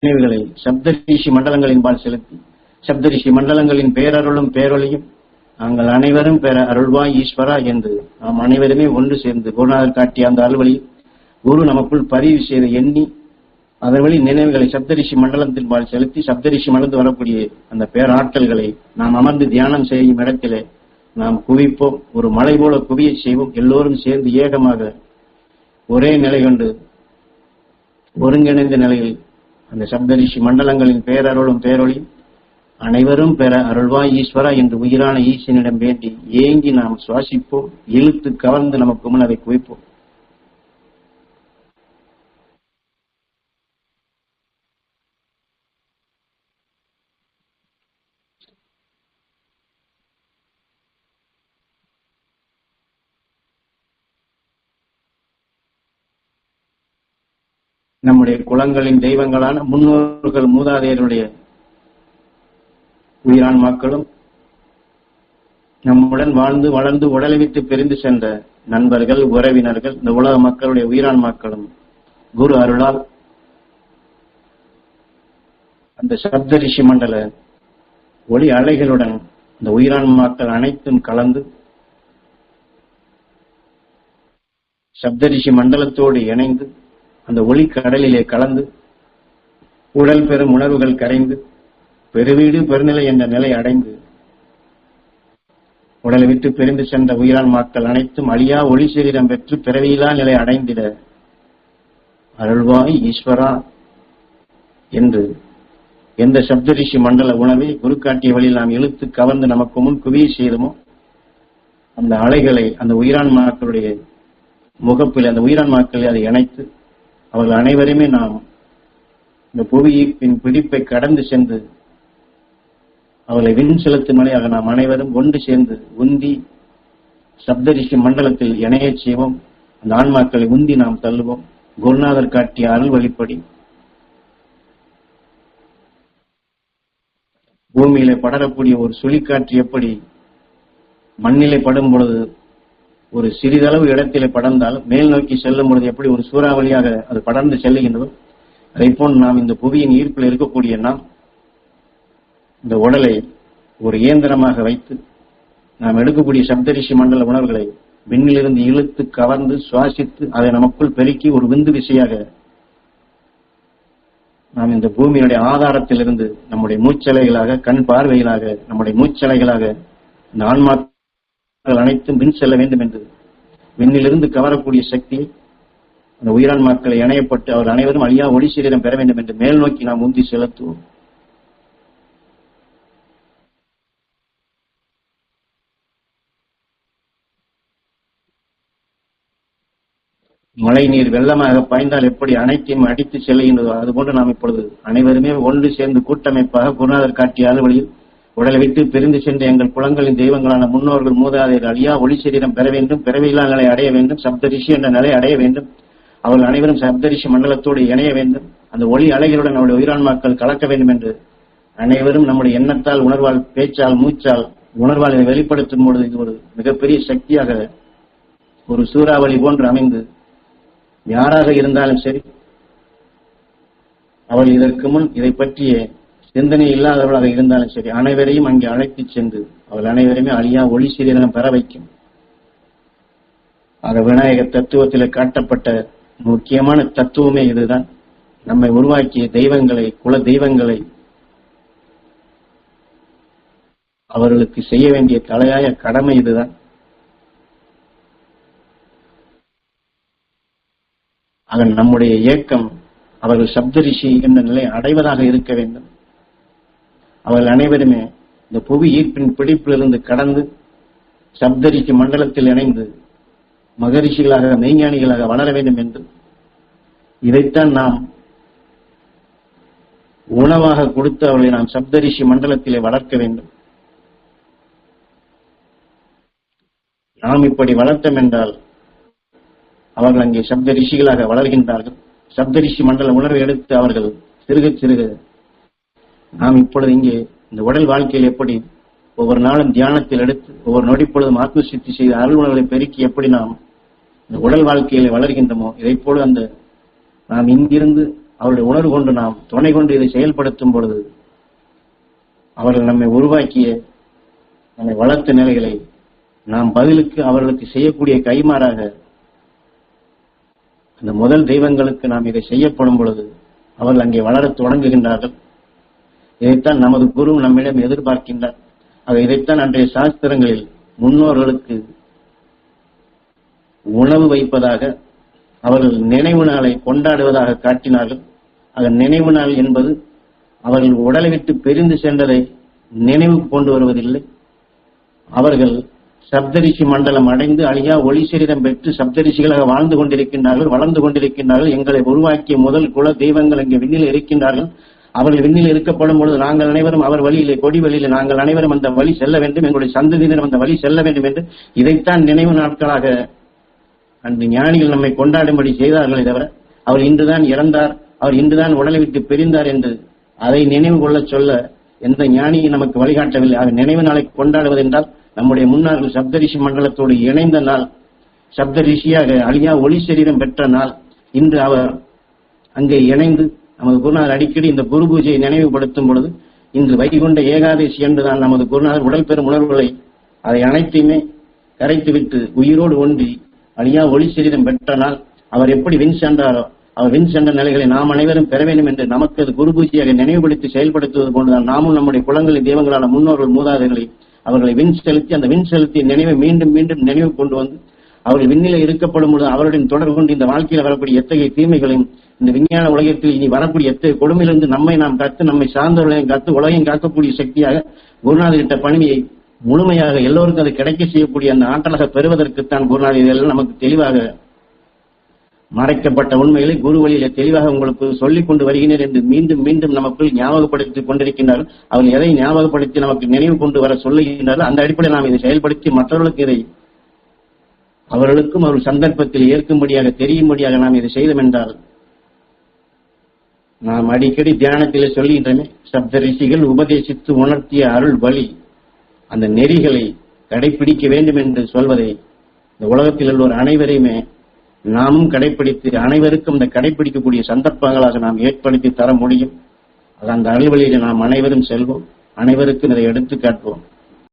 நினைவுகளை சப்தரிஷி மண்டலங்களின்பால் செலுத்தி சப்தரிஷி மண்டலங்களின் பேரருளும் பேரொழியும் நாங்கள் அனைவரும் பெற அருள்வாய் ஈஸ்வரா என்று நாம் அனைவருமே ஒன்று சேர்ந்து குருநாதர் காட்டிய அந்த அருள்வழியில் குரு நமக்குள் பதிவு செய்த எண்ணி அதன் வழி நினைவுகளை சப்தரிஷி மண்டலத்தின்பால் செலுத்தி சப்தரிஷி மண்டலத்தில் வரக்கூடிய அந்த பேராற்றல்களை நாம் அமர்ந்து தியானம் செய்யும் இடத்திலே நாம் குவிப்போம். ஒரு மலை போல குவிய செய்வோம். எல்லோரும் சேர்ந்து ஏகமாக ஒரே நிலை கொண்டு ஒருங்கிணைந்த நிலையில் அந்த சப்தரிஷி மண்டலங்களின் பேரருளும் பேரொழியும் அனைவரும் பெற அருள்வாய் ஈஸ்வரா என்று உயிரான ஈசனிடம் வேண்டி ஏங்கி நாம் சுவாசிப்போம். இழுத்து கவர்ந்து நமக்கு முன் அதை குவிப்போம். நம்முடைய குலங்களின் தெய்வங்களான முன்னோர்கள் மூதாதையருடைய உயிரான்மாக்களும் நம்முடன் வாழ்ந்து வளர்ந்து உடலை விட்டு பிரிந்து சென்ற நண்பர்கள் உறவினர்கள் இந்த உலக மக்களுடைய உயிரான்மாக்களும் குரு அருளால் அந்த சப்தரிஷி மண்டல ஒளி அலைகளுடன் இந்த உயிரான்மாக்கள் அனைத்தும் கலந்து சப்தரிஷி மண்டலத்தோடு இணைந்து அந்த ஒளி கடலிலே கலந்து உடல் பெறும் உணர்வுகள் கரைந்து பெருவீடு பெருநிலை என்ற நிலை அடைந்து உடலை விட்டு பிரிந்து சென்ற உயிரான்மாக்கள் அனைத்தும் அழியா ஒளி சரீரம் பெற்று பிறவியிலா நிலை அடைந்திட அருள்வாய் ஈஸ்வரா என்று எந்த சப்தரிஷி மண்டல உணவை குரு காட்டிய வழியில் நாம் இழுத்து கவர்ந்து நமக்கு முன் குவிய செய்தோமோ அந்த அலைகளை அந்த உயிரான்மாக்களுடைய முகப்பில் அந்த உயிரான்மாக்களை அதை இணைத்து அவர்கள் அனைவருமே நாம் இந்த புவியின் பிடிப்பை கடந்து சென்று அவர்களை விண் செலுத்தும் நிலையாக நாம் அனைவரும் ஒன்று சேர்ந்து உந்தி சப்தரிஷி மண்டலத்தில் இணையச் செய்வோம். அந்த ஆன்மாக்களை உந்தி நாம் தள்ளுவோம். குருநாதர் காட்டிய அருள் வழிப்படி பூமியிலே படரக்கூடிய ஒரு சுழிக்காற்று எப்படி மண்ணிலே படும் பொழுது ஒரு சிறிதளவு இடத்திலே படர்ந்தால் மேல் நோக்கி செல்லும் பொழுது எப்படி ஒரு சூறாவளியாக அது படர்ந்து செல்லுகின்றதோ அதை போன்று நாம் இந்த புவியின் ஈர்ப்பில் இருக்கக்கூடிய நாம் இந்த உடலை ஒரு இயந்திரமாக வைத்து நாம் எடுக்கக்கூடிய சப்தரிஷி மண்டல உணர்வுகளை விண்ணிலிருந்து இழுத்து கவர்ந்து சுவாசித்து அதை நமக்குள் பெருக்கி ஒரு விந்து விசையாக நாம் இந்த பூமியினுடைய ஆதாரத்திலிருந்து நம்முடைய மூச்சலைகளாக கண் பார்வைகளாக நம்முடைய மூச்சலைகளாக இந்த ஆன்மாக்கள் அனைத்தும் விண் செல்ல வேண்டும் என்று விண்ணிலிருந்து கவரக்கூடிய சக்தியை அந்த உயிரான்மாக்களை இணையப்பட்டு அவர் அனைவரும் அழியா ஒளி சரீரம் பெற வேண்டும் என்று மேல் நோக்கி நாம் உந்தி செலுத்துவோம். மழை நீர் வெள்ளமாக பாய்ந்தால் எப்படி அனைத்தையும் அடித்து செல்லுகின்றதோ அதுபோன்று நாம் இப்பொழுது அனைவருமே ஒன்று சேர்ந்து கூட்டமைப்பாக குருநாதர் காட்டிய அலுவலில் உடலை விட்டு பிரிந்து சென்ற எங்கள் குலங்களின் தெய்வங்களான முன்னோர்கள் மூதாதையர் அழியா ஒளி சரீரம் பெற வேண்டும், பிறவியில்லா நிலை அடைய வேண்டும், சப்தரிஷி என்ற நிலை அடைய வேண்டும். அவர்கள் அனைவரும் சப்தரிஷி மண்டலத்தோடு இணைய வேண்டும். அந்த ஒளி அலைகளுடன் நம்முடைய உயிரான்மாக்கள் கலக்க வேண்டும் என்று அனைவரும் நம்முடைய எண்ணத்தால் உணர்வால் பேச்சால் மூச்சால் உணர்வால் இதை வெளிப்படுத்தும் பொழுது இது ஒரு மிகப்பெரிய சக்தியாக ஒரு சூறாவளி போன்று அமைந்து யாராக இருந்தாலும் சரி அவள் இதற்கு முன் இதை பற்றிய சிந்தனை இல்லாதவர்களாக இருந்தாலும் சரி அனைவரையும் அங்கே அழைத்து சென்று அவள் அனைவருமே அழியா ஒளி சரீரம் பெற வைக்கும். ஆக விநாயகர் தத்துவத்தில் காட்டப்பட்ட முக்கியமான தத்துவமே இதுதான். நம்மை உருவாக்கிய தெய்வங்களை குல தெய்வங்களை அவர்களுக்கு செய்ய வேண்டிய தலையாய கடமை இதுதான். ஆக நம்முடைய இயக்கம் அவர்கள் சப்தரிஷி என்ற நிலை அடைவதாக இருக்க வேண்டும். அவர்கள் அனைவருமே இந்த புவி ஈர்ப்பின் பிடிப்பிலிருந்து கடந்து சப்தரிஷி மண்டலத்தில் இணைந்து மகரிஷிகளாக மெய்ஞானிகளாக வளர வேண்டும் என்று இதைத்தான் நாம் உணவாக கொடுத்து அவர்களை நாம் சப்தரிஷி மண்டலத்திலே வளர்க்க வேண்டும். நாம் இப்படி வளர்த்தோம் என்றால் அவர்கள் அங்கே சப்த ரிஷிகளாக வளர்கின்றார்கள். சப்தரிஷி மண்டல உணர்வை எடுத்து அவர்கள் சிறுக சிறுக நாம் இப்பொழுது இங்கே இந்த உடல் வாழ்க்கையில் எப்படி ஒவ்வொரு நாளும் தியானத்தில் எடுத்து ஒவ்வொரு நொடிப்பொழுதும் ஆத்ம சித்தி செய்த அருள் உணர்வுகளை பெருக்கி எப்படி நாம் இந்த உடல் வாழ்க்கையில வளர்கின்றமோ இதை போல அந்த நாம் இங்கிருந்து அவருடைய உணர்வு கொண்டு நாம் துணை கொண்டு இதை செயல்படுத்தும் பொழுது அவர்கள் நம்மை உருவாக்கிய நம்மை வளர்த்த நிலைகளை நாம் பதிலுக்கு அவர்களுக்கு செய்யக்கூடிய கைமாறாக அந்த முதல் தெய்வங்களுக்கு நாம் இதை செய்யப்படும் பொழுது அவர்கள் அங்கே வளரத் தொடங்குகின்றார்கள். இதைத்தான் நமது குரு நம்மிடம் எதிர்பார்க்கின்றார். இதைத்தான் அன்றைய சாஸ்திரங்களில் முன்னோர்களுக்கு உணவு வைப்பதாக அவர்கள் நினைவு நாளை கொண்டாடுவதாக காட்டினார்கள். நினைவு நாள் என்பது அவர்கள் உடலை விட்டு பிரிந்து சென்றதை நினைவு கொண்டு வருவதில்லை. அவர்கள் சப்தரிஷி மண்டலம் அடைந்து அழியா ஒளி சரீரம் பெற்று சப்தரிஷிகளாக வாழ்ந்து கொண்டிருக்கின்றார்கள், வளர்ந்து கொண்டிருக்கின்றார்கள். எங்களை உருவாக்கிய முதல் குல தெய்வங்கள் இங்கே விண்ணில் இருக்கின்றார்கள். அவர்கள் விண்ணில் இருக்கப்படும் பொழுது நாங்கள் அனைவரும் அவர் வழியிலே கொடி வழியிலே நாங்கள் அனைவரும் அந்த வழி செல்ல வேண்டும், எங்களுடைய சந்ததியினர் அந்த வழி செல்ல வேண்டும் என்று இதைத்தான் நினைவு நாட்களாக அந்த ஞானிகள் நம்மை கொண்டாடும்படி செய்தார்களே தவிர அவர் இன்றுதான் இறந்தார், அவர் இன்றுதான் உடலை விட்டு பிரிந்தார் என்று அதை நினைவு கொள்ள சொல்ல எந்த ஞானியும் நமக்கு வழிகாட்டவில்லை. நினைவு நாளை கொண்டாடுவது என்றால் நம்முடைய முன்னார்கள் சப்தரிஷி மண்டலத்தோடு இணைந்த நாள், சப்த ரிஷியாக அழியா ஒளி சரீரம் பெற்ற நாள். இன்று அவர் அங்கே இணைந்து நமது குருநாதர் அடிக்கடி இந்த குரு பூஜையை நினைவுபடுத்தும் பொழுது இன்று வைகுண்ட ஏகாதசி என்றுதான் நமது குருநாதர் உடல் பெறும் உணர்வுகளை அதை அனைத்தையுமே கரைத்துவிட்டு உயிரோடு ஒன்றி அழியா ஒளி சரீரம் பெற்ற நாள். அவர் எப்படி விண் சென்றாரோ அவர் விண் சென்ற நிலைகளை நாம் அனைவரும் பெற வேண்டும் என்று நமக்கு அது குரு பூஜையாக நினைவுபடுத்தி செயல்படுத்துவது போன்றுதான் நாமும் நம்முடைய குலங்களின் தெய்வங்களான முன்னோர்கள் மூதாதைகளை அவர்களை விண் செலுத்தி அந்த விண் செலுத்திய நினைவை மீண்டும் மீண்டும் நினைவு கொண்டு வந்து அவர்கள் விண்ணில இருக்கப்படும் பொழுது அவருடன் தொடர்பு கொண்டு இந்த வாழ்க்கையில் வரக்கூடிய எத்தகைய தீமைகளையும் இந்த விஞ்ஞான உலகத்தில் இனி வரக்கூடிய எத்தகைய கொடுமையிலிருந்து நம்மை நாம் காத்து நம்மை சார்ந்தவர்களையும் காத்து உலகையும் காக்கக்கூடிய சக்தியாக குருநாதர் இட்ட பணியை முழுமையாக எல்லோருக்கும் அது கிடைக்க செய்யக்கூடிய அந்த ஆற்றலாக பெறுவதற்குத்தான் குருநாதர் இதெல்லாம் நமக்கு தெளிவாக மறைக்கப்பட்ட உண்மைகளை குரு வழியில தெளிவாக உங்களுக்கு சொல்லிக் கொண்டு வருகிறேன் என்று மீண்டும் மீண்டும் நமக்குள் ஞாபகப்படுத்திக் கொண்டிருக்கின்றார்கள். அவர்கள் எதை ஞாபகப்படுத்தி நமக்கு நினைவு கொண்டு வர சொல்லுகின்றார்கள். அந்த அடிப்படையில் நாம் இதை செயல்படுத்தி மற்றவர்களுக்கு இதை அவர்களுக்கும் அவர்கள் சந்தர்ப்பத்தில் ஏற்கும்படியாக தெரியும்படியாக நாம் இதை செய்தோம் என்றால் நாம் அடிக்கடி தியானத்திலே சொல்லுகின்றமே சப்த ரிஷிகள் உபதேசித்து உணர்த்திய அருள் வழி அந்த நெறிகளை கடைபிடிக்க வேண்டும் என்று சொல்வதை இந்த உலகத்தில் உள்ளோர் அனைவரையுமே நாமும் கடைபிடித்து அனைவருக்கும் இந்த கடைபிடிக்கக்கூடிய சந்தர்ப்பங்களாக நாம் ஏற்படுத்தி தர முடியும். அந்த அருள் வழியில நாம் அனைவரும் செல்வோம், அனைவருக்கும் இதை எடுத்து காட்டுவோம்.